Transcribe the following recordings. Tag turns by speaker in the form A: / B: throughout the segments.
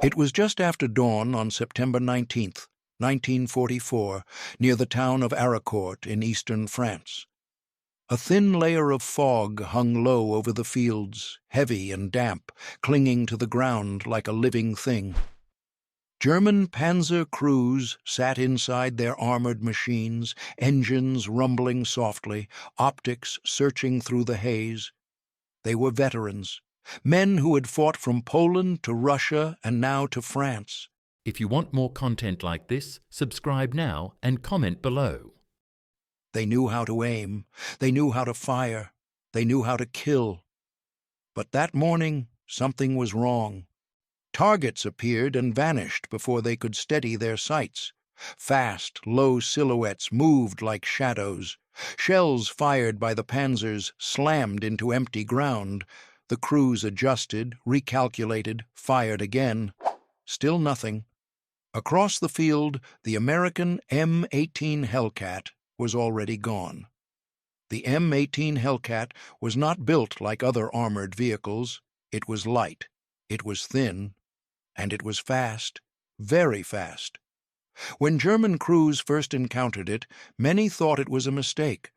A: It was just after dawn on September 19th, 1944, near the town of Arracourt in eastern France. A thin layer of fog hung low over the fields, heavy and damp, clinging to the ground like a living thing. German Panzer crews sat inside their armored machines, engines rumbling softly, optics searching through the haze. They were veterans, men who had fought from Poland to Russia and now to France.
B: If you want more content like this, subscribe now and comment below.
A: They knew how to aim, they knew how to fire, they knew how to kill. But that morning, something was wrong. Targets appeared and vanished before they could steady their sights. Fast, low silhouettes moved like shadows. Shells fired by the panzers slammed into empty ground. The crews adjusted, recalculated, fired again. Still nothing. Across the field, the American M18 Hellcat was already gone. The M18 Hellcat was not built like other armored vehicles. It was light, it was thin, and it was fast, very fast. When German crews first encountered it, many thought it was a mistake.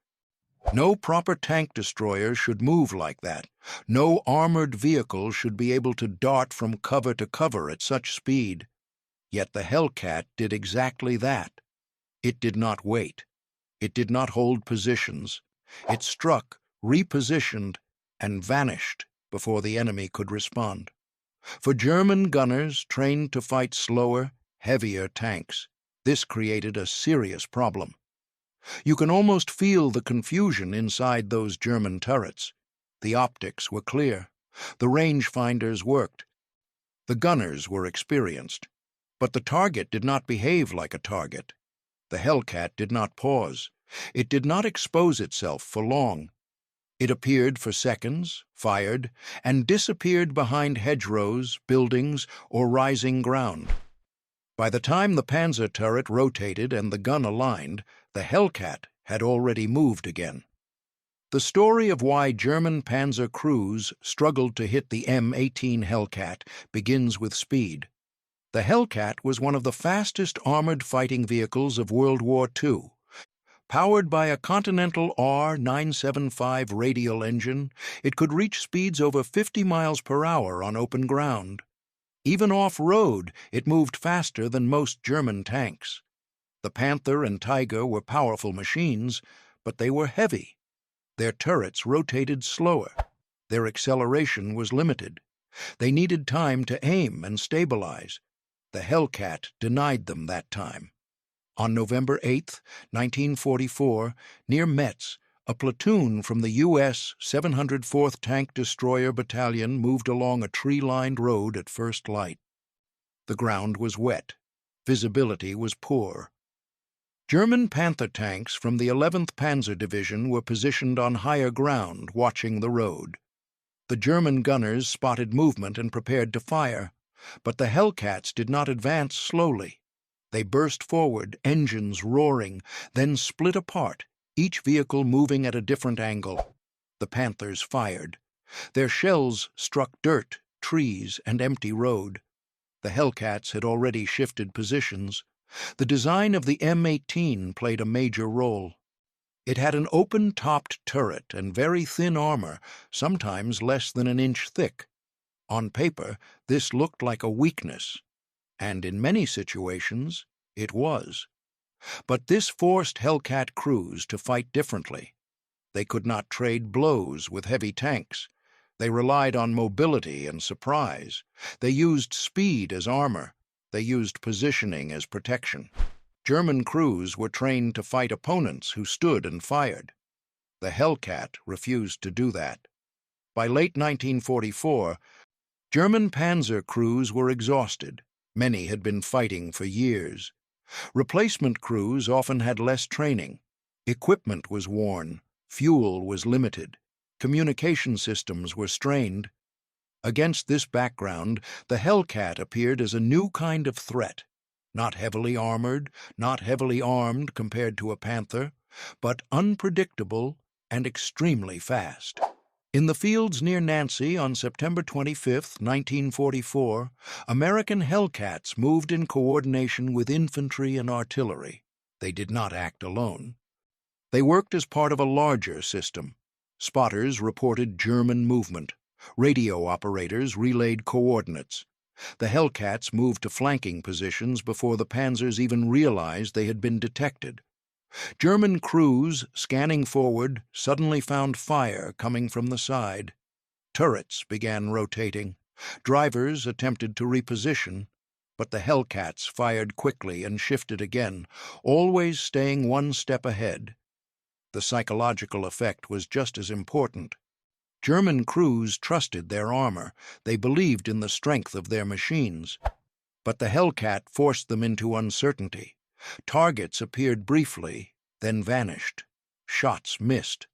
A: No proper tank destroyer should move like that. No armored vehicle should be able to dart from cover to cover at such speed. Yet the Hellcat did exactly that. It did not wait. It did not hold positions. It struck, repositioned, and vanished before the enemy could respond. For German gunners trained to fight slower, heavier tanks, this created a serious problem. You can almost feel the confusion inside those German turrets. The optics were clear. The rangefinders worked. The gunners were experienced. But the target did not behave like a target. The Hellcat did not pause. It did not expose itself for long. It appeared for seconds, fired, and disappeared behind hedgerows, buildings, or rising ground. By the time the Panzer turret rotated and the gun aligned, the Hellcat had already moved again. The story of why German Panzer crews struggled to hit the M18 Hellcat begins with speed. The Hellcat was one of the fastest armored fighting vehicles of World War II. Powered by a Continental R975 radial engine, it could reach speeds over 50 miles per hour on open ground. Even off-road, it moved faster than most German tanks. The Panther and Tiger were powerful machines, but they were heavy. Their turrets rotated slower. Their acceleration was limited. They needed time to aim and stabilize. The Hellcat denied them that time. On November 8, 1944, near Metz, a platoon from the U.S. 704th Tank Destroyer Battalion moved along a tree-lined road at first light. The ground was wet. Visibility was poor. German Panther tanks from the 11th Panzer Division were positioned on higher ground, watching the road. The German gunners spotted movement and prepared to fire, but the Hellcats did not advance slowly. They burst forward, engines roaring, then split apart, each vehicle moving at a different angle. The Panthers fired. Their shells struck dirt, trees, and empty road. The Hellcats had already shifted positions. The design of the M18 played a major role. It had an open-topped turret and very thin armor, sometimes less than an inch thick. On paper, this looked like a weakness. And in many situations, it was. But this forced Hellcat crews to fight differently. They could not trade blows with heavy tanks. They relied on mobility and surprise. They used speed as armor. They used positioning as protection. German crews were trained to fight opponents who stood and fired. The Hellcat refused to do that. By late 1944, German Panzer crews were exhausted. Many had been fighting for years. Replacement crews often had less training. Equipment was worn. Fuel was limited. Communication systems were strained. Against this background, the Hellcat appeared as a new kind of threat. Not heavily armored, not heavily armed compared to a Panther, but unpredictable and extremely fast. In the fields near Nancy on September 25, 1944, American Hellcats moved in coordination with infantry and artillery. They did not act alone. They worked as part of a larger system. Spotters reported German movement. Radio operators relayed coordinates. The Hellcats moved to flanking positions before the Panzers even realized they had been detected. German crews, scanning forward, suddenly found fire coming from the side. Turrets began rotating. Drivers attempted to reposition, but the Hellcats fired quickly and shifted again, always staying one step ahead. The psychological effect was just as important. German crews trusted their armor. They believed in the strength of their machines. But the Hellcat forced them into uncertainty. Targets appeared briefly, then vanished. Shots missed.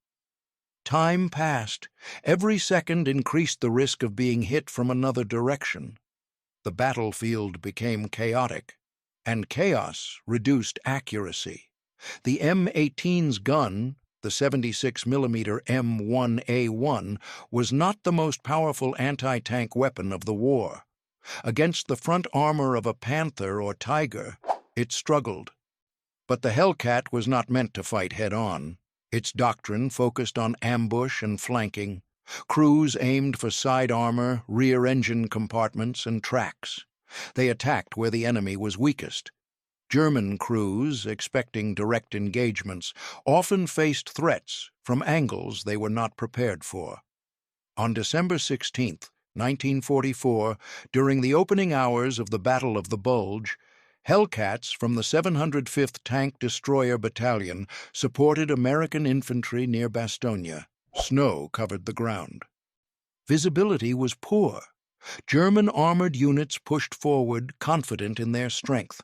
A: Time passed. Every second increased the risk of being hit from another direction. The battlefield became chaotic, and chaos reduced accuracy. The M18's gun, the 76mm M1A1, was not the most powerful anti-tank weapon of the war. Against the front armor of a Panther or Tiger, it struggled. But the Hellcat was not meant to fight head-on. Its doctrine focused on ambush and flanking. Crews aimed for side armor, rear engine compartments, and tracks. They attacked where the enemy was weakest. German crews, expecting direct engagements, often faced threats from angles they were not prepared for. On December 16, 1944, during the opening hours of the Battle of the Bulge, Hellcats from the 705th Tank Destroyer Battalion supported American infantry near Bastogne. Snow covered the ground. Visibility was poor. German armored units pushed forward, confident in their strength.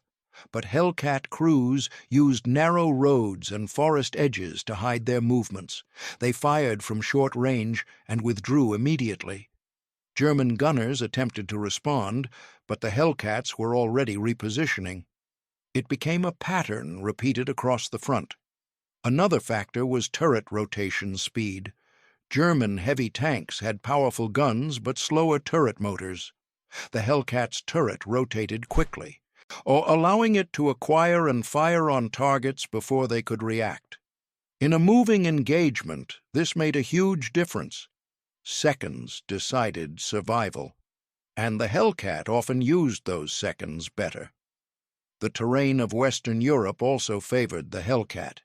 A: But Hellcat crews used narrow roads and forest edges to hide their movements. They fired from short range and withdrew immediately. German gunners attempted to respond, but the Hellcats were already repositioning. It became a pattern repeated across the front. Another factor was turret rotation speed. German heavy tanks had powerful guns but slower turret motors. The Hellcat's turret rotated quickly, allowing it to acquire and fire on targets before they could react. In a moving engagement, this made a huge difference. Seconds decided survival, and the Hellcat often used those seconds better. The terrain of Western Europe also favored the Hellcat.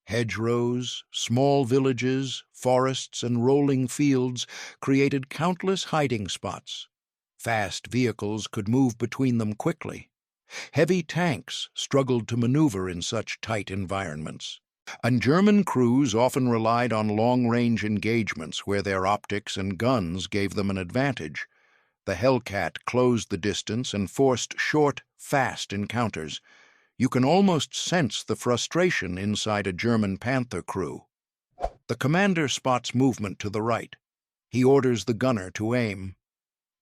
A: Hedgerows, small villages, forests, and rolling fields created countless hiding spots. Fast vehicles could move between them quickly. Heavy tanks struggled to maneuver in such tight environments. And German crews often relied on long-range engagements where their optics and guns gave them an advantage. The Hellcat closed the distance and forced short, fast encounters. You can almost sense the frustration inside a German Panther crew. The commander spots movement to the right. He orders the gunner to aim.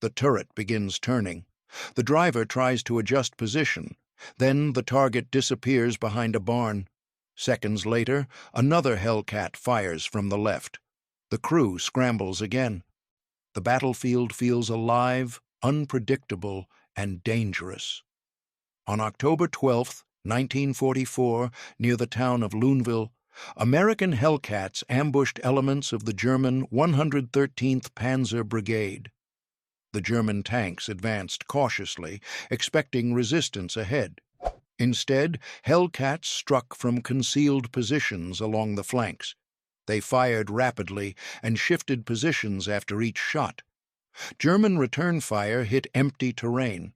A: The turret begins turning. The driver tries to adjust position. Then the target disappears behind a barn. Seconds later, another Hellcat fires from the left. The crew scrambles again. The battlefield feels alive, unpredictable, and dangerous. On October 12, 1944, near the town of Luneville, American Hellcats ambushed elements of the German 113th Panzer Brigade. The German tanks advanced cautiously, expecting resistance ahead. Instead, Hellcats struck from concealed positions along the flanks. They fired rapidly and shifted positions after each shot. German return fire hit empty terrain.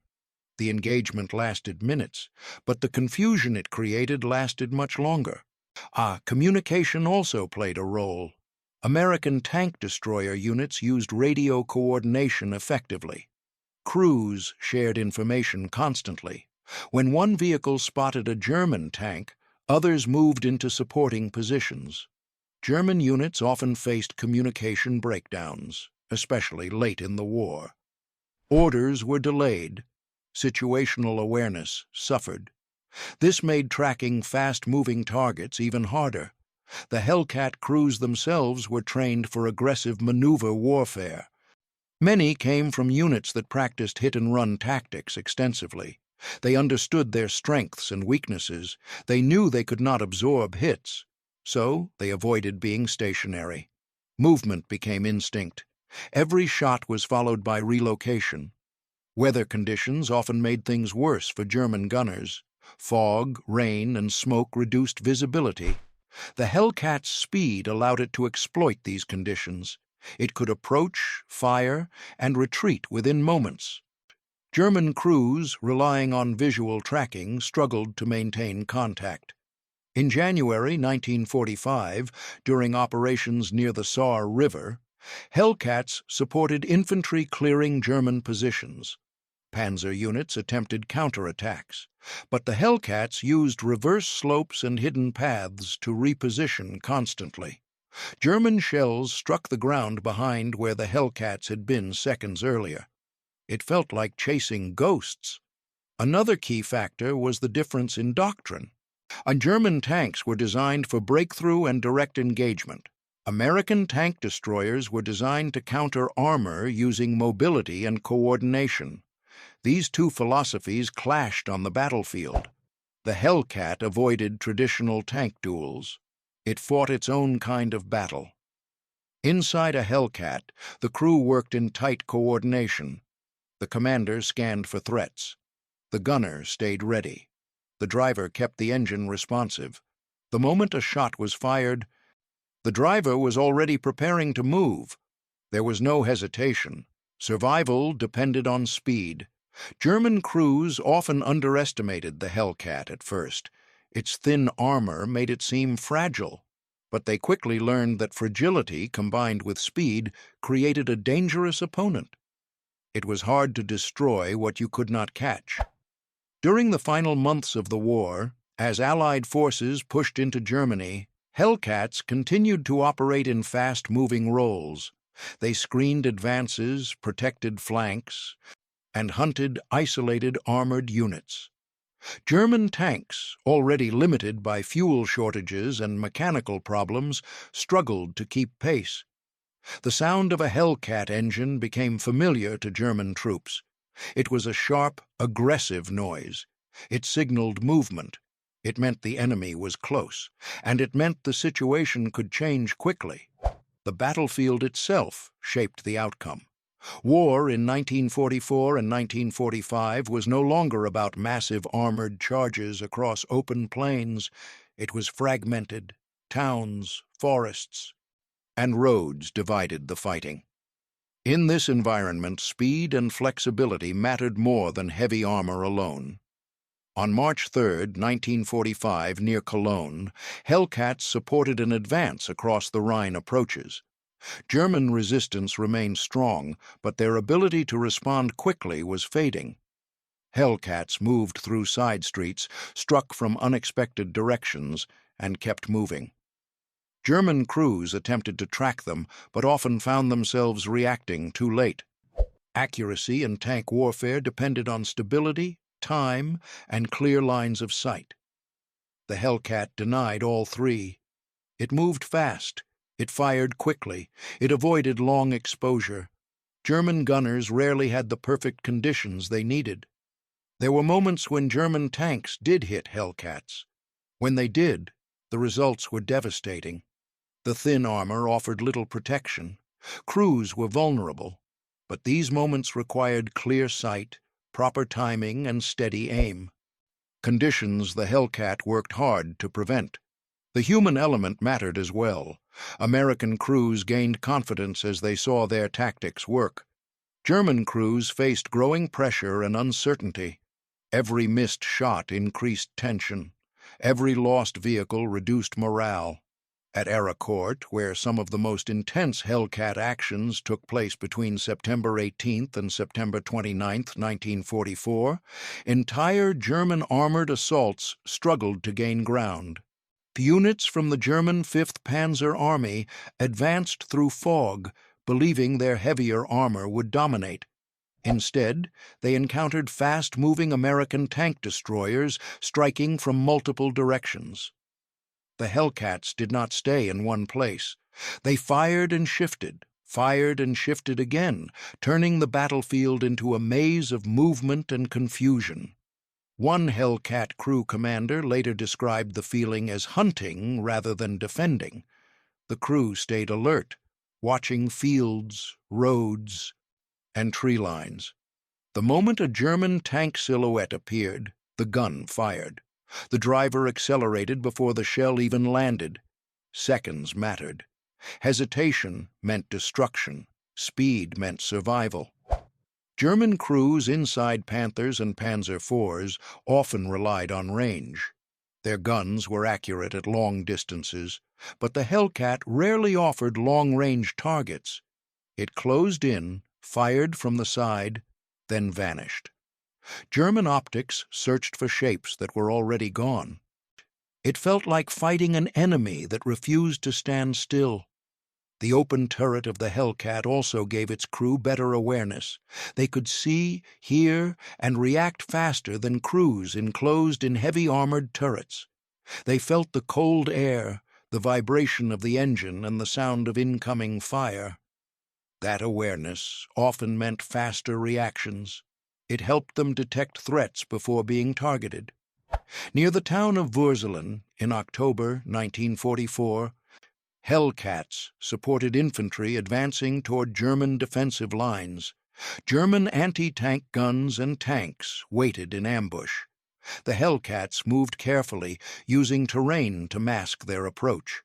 A: The engagement lasted minutes, but the confusion it created lasted much longer. Communication also played a role. American tank destroyer units used radio coordination effectively. Crews shared information constantly. When one vehicle spotted a German tank, others moved into supporting positions. German units often faced communication breakdowns, especially late in the war. Orders were delayed. Situational awareness suffered. This made tracking fast-moving targets even harder. The Hellcat crews themselves were trained for aggressive maneuver warfare. Many came from units that practiced hit-and-run tactics extensively. They understood their strengths and weaknesses. They knew they could not absorb hits, so they avoided being stationary. Movement became instinct. Every shot was followed by relocation. Weather conditions often made things worse for German gunners. Fog, rain, and smoke reduced visibility. The Hellcat's speed allowed it to exploit these conditions. It could approach, fire, and retreat within moments. German crews, relying on visual tracking, struggled to maintain contact. In January 1945, during operations near the Saar River, Hellcats supported infantry clearing German positions. Panzer units attempted counterattacks, but the Hellcats used reverse slopes and hidden paths to reposition constantly. German shells struck the ground behind where the Hellcats had been seconds earlier. It felt like chasing ghosts. Another key factor was the difference in doctrine. German tanks were designed for breakthrough and direct engagement. American tank destroyers were designed to counter armor using mobility and coordination. These two philosophies clashed on the battlefield. The Hellcat avoided traditional tank duels. It fought its own kind of battle. Inside a Hellcat, the crew worked in tight coordination. The commander scanned for threats. The gunner stayed ready. The driver kept the engine responsive. The moment a shot was fired, the driver was already preparing to move. There was no hesitation. Survival depended on speed. German crews often underestimated the Hellcat at first. Its thin armor made it seem fragile, but they quickly learned that fragility combined with speed created a dangerous opponent. It was hard to destroy what you could not catch. During the final months of the war, as Allied forces pushed into Germany, Hellcats continued to operate in fast-moving roles. They screened advances, protected flanks, and hunted isolated armored units. German tanks, already limited by fuel shortages and mechanical problems, struggled to keep pace. The sound of a Hellcat engine became familiar to German troops. It was a sharp, aggressive noise. It signaled movement. It meant the enemy was close, and it meant the situation could change quickly. The battlefield itself shaped the outcome. War in 1944 and 1945 was no longer about massive armored charges across open plains. It was fragmented. Towns, forests, and roads divided the fighting. In this environment, speed and flexibility mattered more than heavy armor alone. On March 3, 1945, near Cologne, Hellcats supported an advance across the Rhine approaches. German resistance remained strong, but their ability to respond quickly was fading. Hellcats moved through side streets, struck from unexpected directions, and kept moving. German crews attempted to track them, but often found themselves reacting too late. Accuracy in tank warfare depended on stability, time, and clear lines of sight. The Hellcat denied all three. It moved fast. It fired quickly. It avoided long exposure. German gunners rarely had the perfect conditions they needed. There were moments when German tanks did hit Hellcats. When they did, the results were devastating. The thin armor offered little protection. Crews were vulnerable, but these moments required clear sight, proper timing, and steady aim. Conditions the Hellcat worked hard to prevent. The human element mattered as well. American crews gained confidence as they saw their tactics work. German crews faced growing pressure and uncertainty. Every missed shot increased tension. Every lost vehicle reduced morale. At Arracourt, where some of the most intense Hellcat actions took place between September 18 and September 29, 1944, entire German armored assaults struggled to gain ground. Units from the German 5th Panzer Army advanced through fog, believing their heavier armor would dominate. Instead, they encountered fast-moving American tank destroyers striking from multiple directions. the Hellcats did not stay in one place. They fired and shifted again, turning the battlefield into a maze of movement and confusion. One Hellcat crew commander later described the feeling as hunting rather than defending. The crew stayed alert, watching fields, roads, and tree lines. The moment a German tank silhouette appeared, the gun fired. The driver accelerated before the shell even landed. Seconds mattered. Hesitation meant destruction. Speed meant survival. German crews inside Panthers and Panzer IVs often relied on range. Their guns were accurate at long distances, but the Hellcat rarely offered long-range targets. It closed in, fired from the side, then vanished. German optics searched for shapes that were already gone. It felt like fighting an enemy that refused to stand still. The open turret of the Hellcat also gave its crew better awareness. They could see, hear, and react faster than crews enclosed in heavy armored turrets. They felt the cold air, the vibration of the engine, and the sound of incoming fire. That awareness often meant faster reactions. It helped them detect threats before being targeted. Near the town of Würselen, in October 1944, Hellcats supported infantry advancing toward German defensive lines. German anti-tank guns and tanks waited in ambush. The Hellcats moved carefully, using terrain to mask their approach.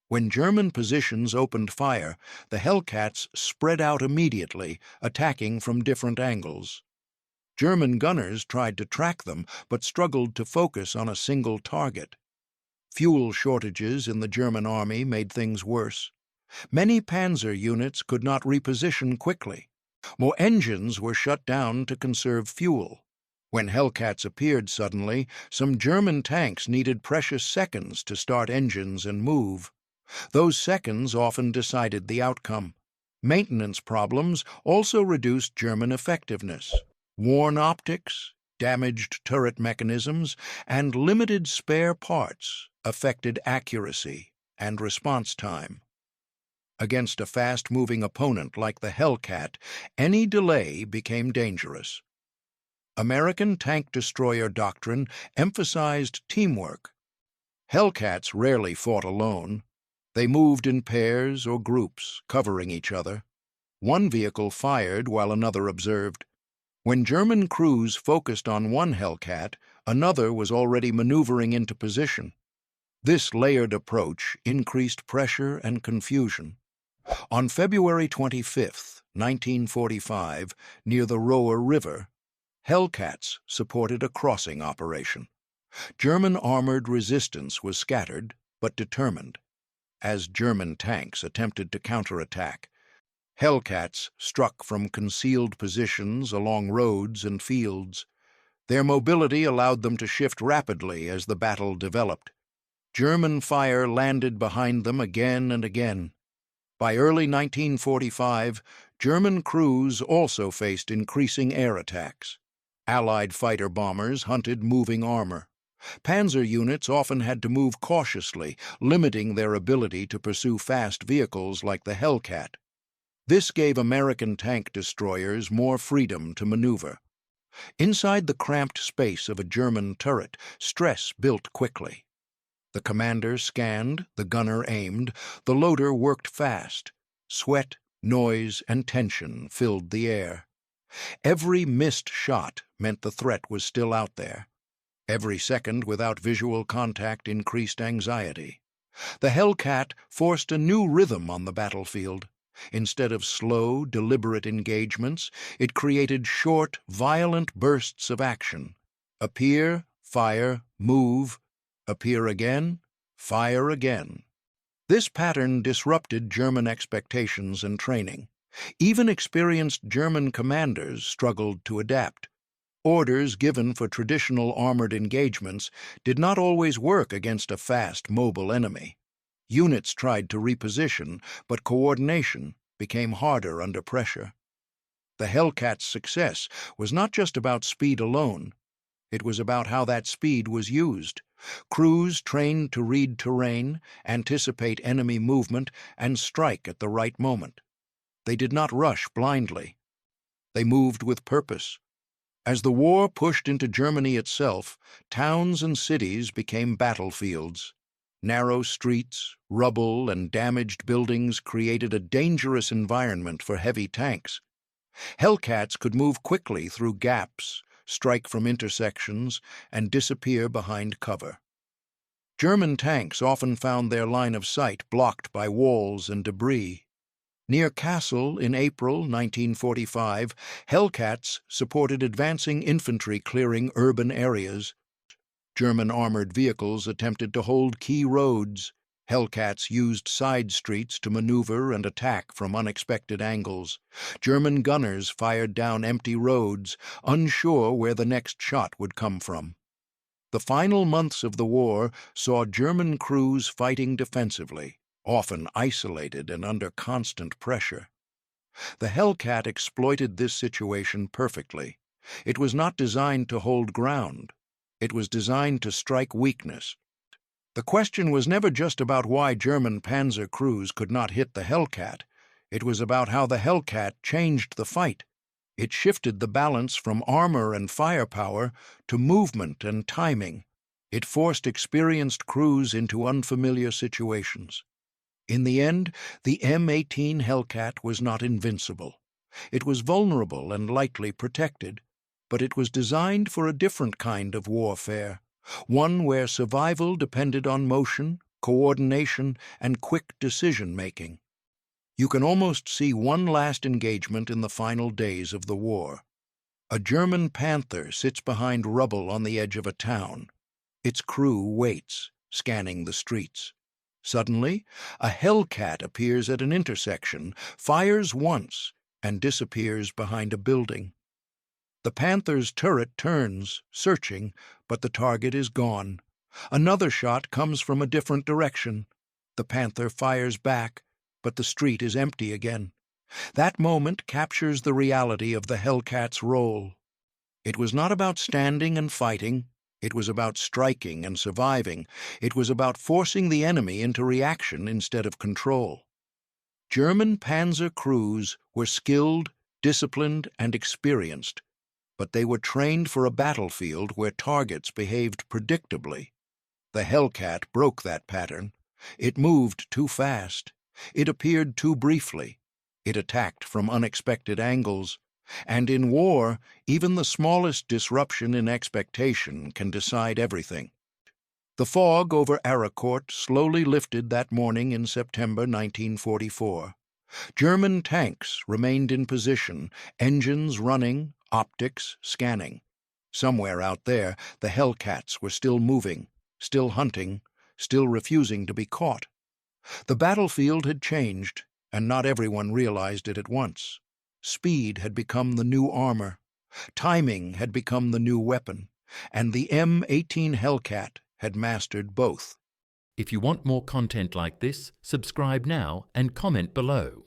A: When German positions opened fire, the Hellcats spread out immediately, attacking from different angles. German gunners tried to track them, but struggled to focus on a single target. Fuel shortages in the German army made things worse. Many panzer units could not reposition quickly. More engines were shut down to conserve fuel. When Hellcats appeared suddenly, some German tanks needed precious seconds to start engines and move. Those seconds often decided the outcome. Maintenance problems also reduced German effectiveness. Worn optics, damaged turret mechanisms, and limited spare parts affected accuracy and response time. Against a fast-moving opponent like the Hellcat, any delay became dangerous. American tank destroyer doctrine emphasized teamwork. Hellcats rarely fought alone. They moved in pairs or groups, covering each other. One vehicle fired while another observed. When German crews focused on one Hellcat, another was already maneuvering into position. This layered approach increased pressure and confusion. On February 25, 1945, near the Roer River, Hellcats supported a crossing operation. German armored resistance was scattered but determined. As German tanks attempted to counterattack, Hellcats struck from concealed positions along roads and fields. Their mobility allowed them to shift rapidly as the battle developed. German fire landed behind them again and again. By early 1945, German crews also faced increasing air attacks. Allied fighter bombers hunted moving armor. Panzer units often had to move cautiously, limiting their ability to pursue fast vehicles like the Hellcat. This gave American tank destroyers more freedom to maneuver. Inside the cramped space of a German turret, stress built quickly. The commander scanned, the gunner aimed, the loader worked fast. Sweat, noise, and tension filled the air. Every missed shot meant the threat was still out there. Every second without visual contact increased anxiety. The Hellcat forced a new rhythm on the battlefield. Instead of slow, deliberate engagements, it created short, violent bursts of action. Appear, fire, move, appear again, fire again. This pattern disrupted German expectations and training. Even experienced German commanders struggled to adapt. Orders given for traditional armored engagements did not always work against a fast, mobile enemy. Units tried to reposition, but coordination became harder under pressure. The Hellcat's success was not just about speed alone. It was about how that speed was used. Crews trained to read terrain, anticipate enemy movement, and strike at the right moment. They did not rush blindly. They moved with purpose. As the war pushed into Germany itself, towns and cities became battlefields. Narrow streets, rubble, and damaged buildings created a dangerous environment for heavy tanks. Hellcats could move quickly through gaps, strike from intersections, and disappear behind cover. German tanks often found their line of sight blocked by walls and debris. Near Kassel in April 1945, Hellcats supported advancing infantry clearing urban areas. German armored vehicles attempted to hold key roads. Hellcats used side streets to maneuver and attack from unexpected angles. German gunners fired down empty roads, unsure where the next shot would come from. The final months of the war saw German crews fighting defensively, often isolated and under constant pressure. The Hellcat exploited this situation perfectly. It was not designed to hold ground. It was designed to strike weakness. The question was never just about why German Panzer crews could not hit the Hellcat. It was about how the Hellcat changed the fight. It shifted the balance from armor and firepower to movement and timing. It forced experienced crews into unfamiliar situations. In the end, the M18 Hellcat was not invincible. It was vulnerable and lightly protected, but it was designed for a different kind of warfare, one where survival depended on motion, coordination, and quick decision-making. You can almost see one last engagement in the final days of the war. A German Panther sits behind rubble on the edge of a town. Its crew waits, scanning the streets. Suddenly, a Hellcat appears at an intersection, fires once, and disappears behind a building. The Panther's turret turns, searching, but the target is gone. Another shot comes from a different direction. The Panther fires back, but the street is empty again. That moment captures the reality of the Hellcat's role. It was not about standing and fighting. It was about striking and surviving. It was about forcing the enemy into reaction instead of control. German Panzer crews were skilled, disciplined, and experienced, but they were trained for a battlefield where targets behaved predictably. The Hellcat broke that pattern. It moved too fast. It appeared too briefly. It attacked from unexpected angles. And in war, even the smallest disruption in expectation can decide everything. The fog over Arracourt slowly lifted that morning in September 1944. German tanks remained in position, engines running, optics scanning. Somewhere out there, the Hellcats were still moving, still hunting, still refusing to be caught. The battlefield had changed, and not everyone realized it at once. Speed had become the new armor. Timing had become the new weapon, and the M18 Hellcat had mastered both.
B: If you want more content like this, subscribe now and comment below.